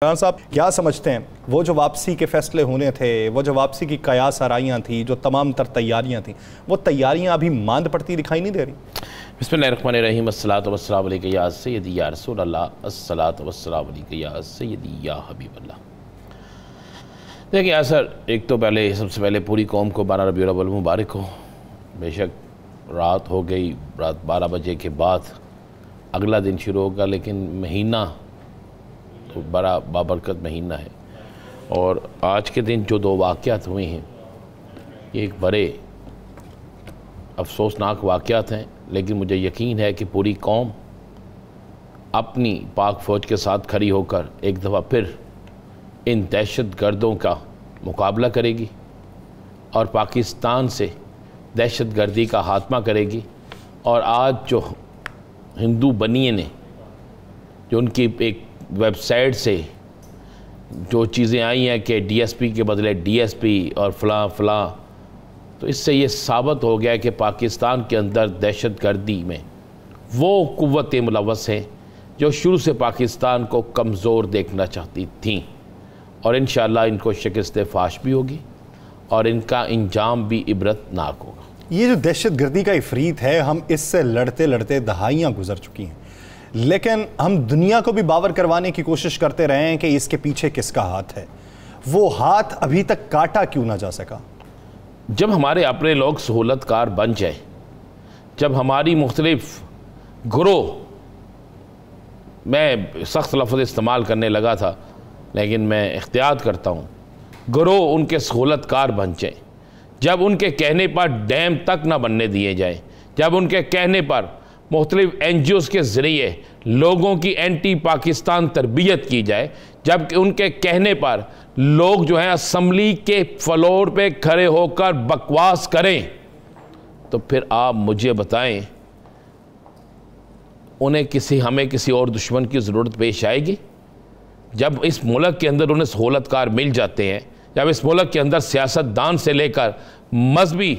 खान साहब क्या समझते हैं, वो जो वापसी के फैसले होने थे, वो जो वापसी की कयास आराइयाँ थी, जो तमाम तर तैयारियाँ थी, वो तैयारियाँ अभी मांद पड़ती दिखाई नहीं दे रही? बिस्मिल्लाहिर्रहमानिर्रहीम अस्सलातु वस्सलामु अलैका या सय्यदी या रसूल अल्लाह अस्सलातु वस्सलामु अलैका या सय्यदी या हबीब अल्लाह। देखिए असर एक तो पहले सबसे पहले पूरी कौम को 12 रबीउल अव्वल मुबारक हो। बेशक रात हो गई, रात 12 बजे के बाद अगला दिन शुरू होगा, लेकिन महीना तो बड़ा बाबरकत महीना है। और आज के दिन जो 2 वाक़यात हुए हैं ये एक बड़े अफसोसनाक वाक़यात हैं, लेकिन मुझे यकीन है कि पूरी कौम अपनी पाक फ़ौज के साथ खड़ी होकर एक दफ़ा फिर इन दहशत गर्दों का मुकाबला करेगी और पाकिस्तान से दहशत गर्दी का खात्मा करेगी। और आज जो हिंदू बनिए ने जो उनकी एक वेबसाइट से जो चीज़ें आई हैं कि डीएसपी के बदले डीएसपी और फ़लाँ, तो इससे ये साबित हो गया कि पाकिस्तान के अंदर दहशत गर्दी में वो क़ुव्वतें मुलव्वस हैं जो शुरू से पाकिस्तान को कमज़ोर देखना चाहती थीं, और इंशाअल्लाह इनको शिकस्त फाश भी होगी और इनका इंजाम भी इबरतनाक होगा। ये जो दहशत गर्दी का इफरीत है, हम इससे लड़ते लड़ते दहाइयाँ गुजर चुकी हैं, लेकिन हम दुनिया को भी बावर करवाने की कोशिश करते रहे हैं कि इसके पीछे किसका हाथ है। वो हाथ अभी तक काटा क्यों ना जा सका? जब हमारे अपने लोग सहूलतकार बन जाए, जब हमारी मुख्तलिफ ग्रोह, मैं सख्त लफ्ज़ इस्तेमाल करने लगा था लेकिन मैं एहतियात करता हूँ, ग्रोह उनके सहूलतकार बन जाए, जब उनके कहने पर डैम तक ना बनने दिए जाए, जब उनके कहने पर मुख्तलिफ NGOs के ज़रिए लोगों की एंटी पाकिस्तान तरबियत की जाए, जब उनके कहने पर लोग जो हैं असम्बली के फ्लोर पे खड़े होकर बकवास करें, तो फिर आप मुझे बताएं उन्हें हमें किसी और दुश्मन की ज़रूरत पेश आएगी? जब इस मुल्क के अंदर उन्हें सहूलतकार मिल जाते हैं, जब इस मुल्क के अंदर सियासतदान से लेकर मजहबी,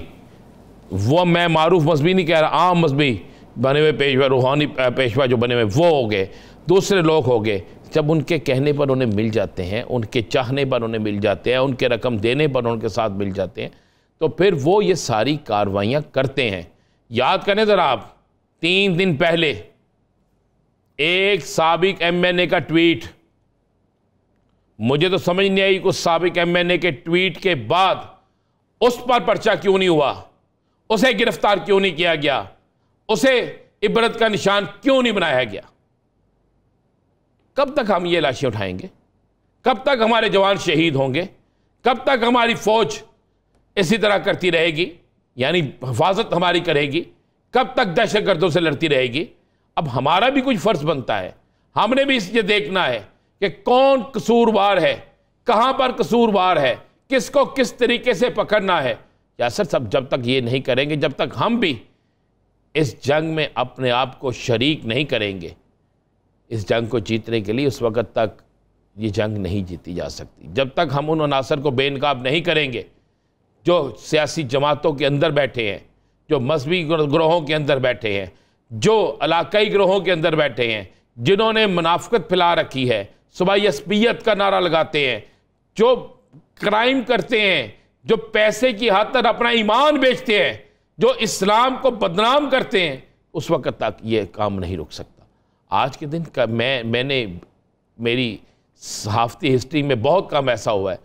वो मैं मारूफ मजहबी नहीं कह रहा, आम मजहबी बने हुए पेशवा, रूहानी पेशवा जो बने हुए वो हो गए, दूसरे लोग हो गए, जब उनके कहने पर उन्हें मिल जाते हैं, उनके चाहने पर उन्हें मिल जाते हैं, उनके रकम देने पर उनके साथ मिल जाते हैं, तो फिर वो ये सारी कार्रवाइयाँ करते हैं। याद करें ज़रा आप, 3 दिन पहले एक साबिक MNA का ट्वीट, मुझे तो समझ नहीं आई उस साबिक MNA के ट्वीट के बाद उस पर पर्चा क्यों नहीं हुआ, उसे गिरफ्तार क्यों नहीं किया गया, उसे इबरत का निशान क्यों नहीं बनाया गया? कब तक हम ये लाशें उठाएंगे? कब तक हमारे जवान शहीद होंगे? कब तक हमारी फौज इसी तरह करती रहेगी, यानी हिफाजत हमारी करेगी? कब तक दहशतगर्दों से लड़ती रहेगी? अब हमारा भी कुछ फर्ज बनता है, हमने भी ये देखना है कि कौन कसूरवार है, कहां पर कसूरवार है, किसको किस तरीके से पकड़ना है। या सर सब जब तक ये नहीं करेंगे, जब तक हम भी इस जंग में अपने आप को शरीक नहीं करेंगे, इस जंग को जीतने के लिए उस वक़्त तक ये जंग नहीं जीती जा सकती। जब तक हम उन अनासर को बेनकाब नहीं करेंगे जो सियासी जमातों के अंदर बैठे हैं, जो मजहबी ग्रोहों के अंदर बैठे हैं, जो इलाकाई ग्रोहों के अंदर बैठे हैं, जिन्होंने मुनाफिकत फैला रखी है, सुबह यसबियत का नारा लगाते हैं, जो क्राइम करते हैं, जो पैसे की खातिर अपना ईमान बेचते हैं, जो इस्लाम को बदनाम करते हैं, उस वक्त तक ये काम नहीं रुक सकता। आज के दिन का मैंने मेरी सहाफ़ती हिस्ट्री में बहुत कम ऐसा हुआ है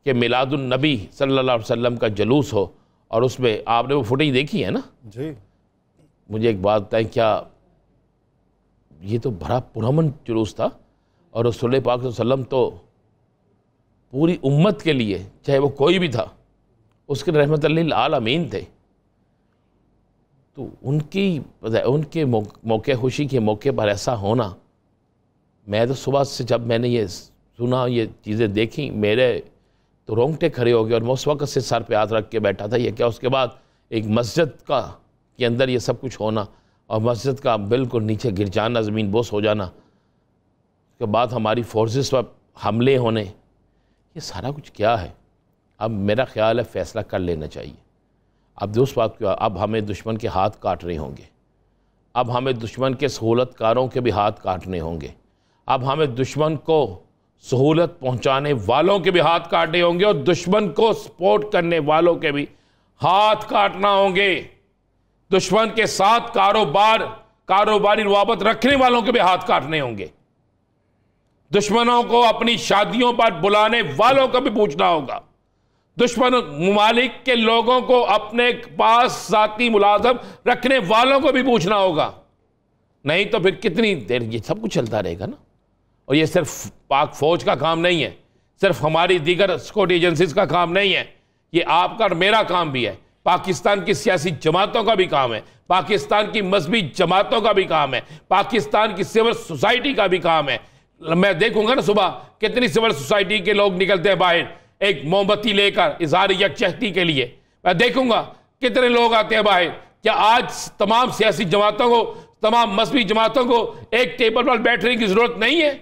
कि मिलादुन नबी सल्लल्लाहु अलैहि वसल्लम का जुलूस हो और उसमें आपने वो फुटेज देखी है ना जी। मुझे एक बात बताएं, क्या ये तो बड़ा पुरअमन जुलूस था और रसूल पाक सल्लल्लाहु अलैहि वसल्लम तो पूरी उम्मत के लिए, चाहे वो कोई भी था, उसके रहमतुल लिल आलमीन थे। तो उनके मौके खुशी के मौके पर ऐसा होना, मैं तो सुबह से जब मैंने ये सुना, ये चीज़ें देखी, मेरे तो रोंगटे खड़े हो गए और मैं उस वक्त से सर पे हाथ रख के बैठा था। ये क्या, उसके बाद एक मस्जिद का के अंदर ये सब कुछ होना और मस्जिद का बिल्कुल नीचे गिर जाना, ज़मीन बोस हो जाना, उसके बाद हमारी फोर्सेस पर हमले होने, ये सारा कुछ क्या है? अब मेरा ख्याल है फ़ैसला कर लेना चाहिए। अब दोस्त बात क्या, अब हमें दुश्मन के हाथ काटने होंगे, अब हमें दुश्मन के सहूलतकारों के भी हाथ काटने होंगे, अब हमें दुश्मन को सहूलत पहुंचाने वालों के भी हाथ काटने होंगे और दुश्मन को सपोर्ट करने वालों के भी हाथ काटना होंगे। दुश्मन के साथ कारोबारी रुआबत रखने वालों के भी हाथ काटने होंगे। दुश्मनों को अपनी शादियों पर बुलाने वालों का भी पूछना होगा। दुश्मन मुमालिक के लोगों को अपने पास जाती मुलाजम रखने वालों को भी पूछना होगा। नहीं तो फिर कितनी देर ये सब कुछ चलता रहेगा ना। और ये सिर्फ पाक फौज का काम नहीं है, सिर्फ हमारी दीगर सिक्योरिटी एजेंसीज का काम नहीं है, ये आपका और मेरा काम भी है, पाकिस्तान की सियासी जमातों का भी काम है, पाकिस्तान की मजहबी जमातों का भी काम है, पाकिस्तान की सिविल सोसाइटी का भी काम है। मैं देखूंगा ना सुबह कितनी सिविल सोसाइटी के लोग निकलते हैं बाहर एक मोमबत्ती लेकर इजहार यकजहती के लिए। मैं देखूंगा कितने लोग आते हैं बाहर। क्या आज तमाम सियासी जमातों को, तमाम मजहबी जमातों को एक टेबल पर बैठने की जरूरत नहीं है?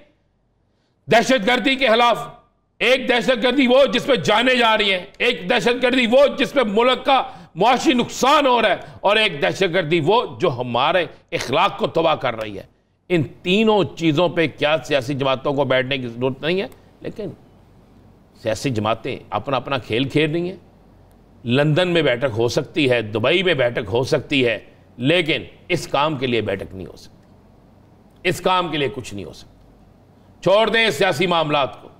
दहशतगर्दी के खिलाफ एक दहशतगर्दी वो जिसमें जाने जा रही है, एक दहशतगर्दी वो जिसमें मुल्क का मुआशी नुकसान हो रहा है, और एक दहशतगर्दी वो जो हमारे इखलाक को तबाह कर रही है। इन तीनों चीज़ों पे क्या सियासी जमातों को बैठने की जरूरत नहीं है? लेकिन सियासी जमातें अपना अपना खेल खेल रही हैं। लंदन में बैठक हो सकती है, दुबई में बैठक हो सकती है, लेकिन इस काम के लिए बैठक नहीं हो सकती। इस काम के लिए कुछ नहीं हो सकता। छोड़ दें सियासी मामलात को,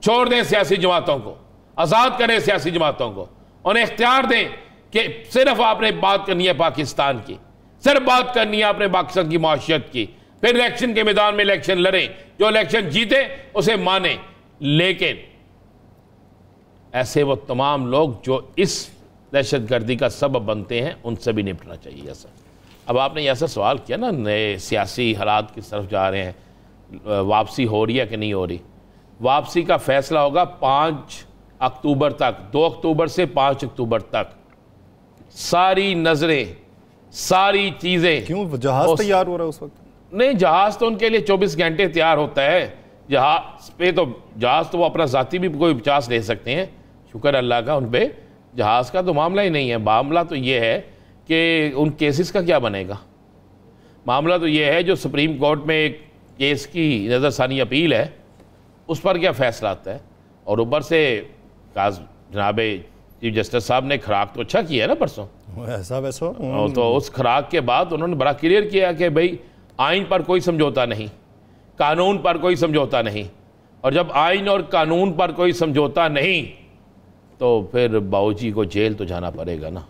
छोड़ दें सियासी जमातों को, आज़ाद करें सियासी जमातों को, उन्हें इख्तियार दें कि सिर्फ आपने बात करनी है पाकिस्तान की, सिर्फ बात करनी है आपने पाकिस्तान की माशियत की। फिर इलेक्शन के मैदान में इलेक्शन लड़ें, जो इलेक्शन जीते उसे माने। लेकिन ऐसे वो तमाम लोग जो इस दहशतगर्दी का सबब बनते हैं उनसे भी निपटना चाहिए। ऐसा अब आपने ऐसा सवाल किया ना, नए सियासी हालात किस तरफ जा रहे हैं, वापसी हो रही है कि नहीं हो रही? वापसी का फैसला होगा 5 अक्टूबर तक, 2 अक्टूबर से 5 अक्टूबर तक। सारी नजरें, सारी चीजें। क्यों जहाज तैयार हो रहा है उस वक्त? नहीं, जहाज तो उनके लिए 24 घंटे तैयार होता है। जहाज पे तो जहाज तो वो अपना जाती भी कोई 50 ले सकते हैं, शुक्र अल्लाह का उन पे जहाज का तो मामला ही नहीं है। मामला तो ये है कि उन केसेस का क्या बनेगा। मामला तो ये है जो सुप्रीम कोर्ट में एक केस की नज़रसानी अपील है उस पर क्या फैसला आता है। और ऊपर से जनाब चीफ जस्टिस साहब ने खुराक तो अच्छा किया है ना परसों, ऐसा वैसा। तो उस खुराक के बाद उन्होंने बड़ा क्लियर किया कि भाई आइन पर कोई समझौता नहीं, कानून पर कोई समझौता नहीं। और जब आइन और कानून पर कोई समझौता नहीं तो फिर बाऊजी को जेल तो जाना पड़ेगा ना।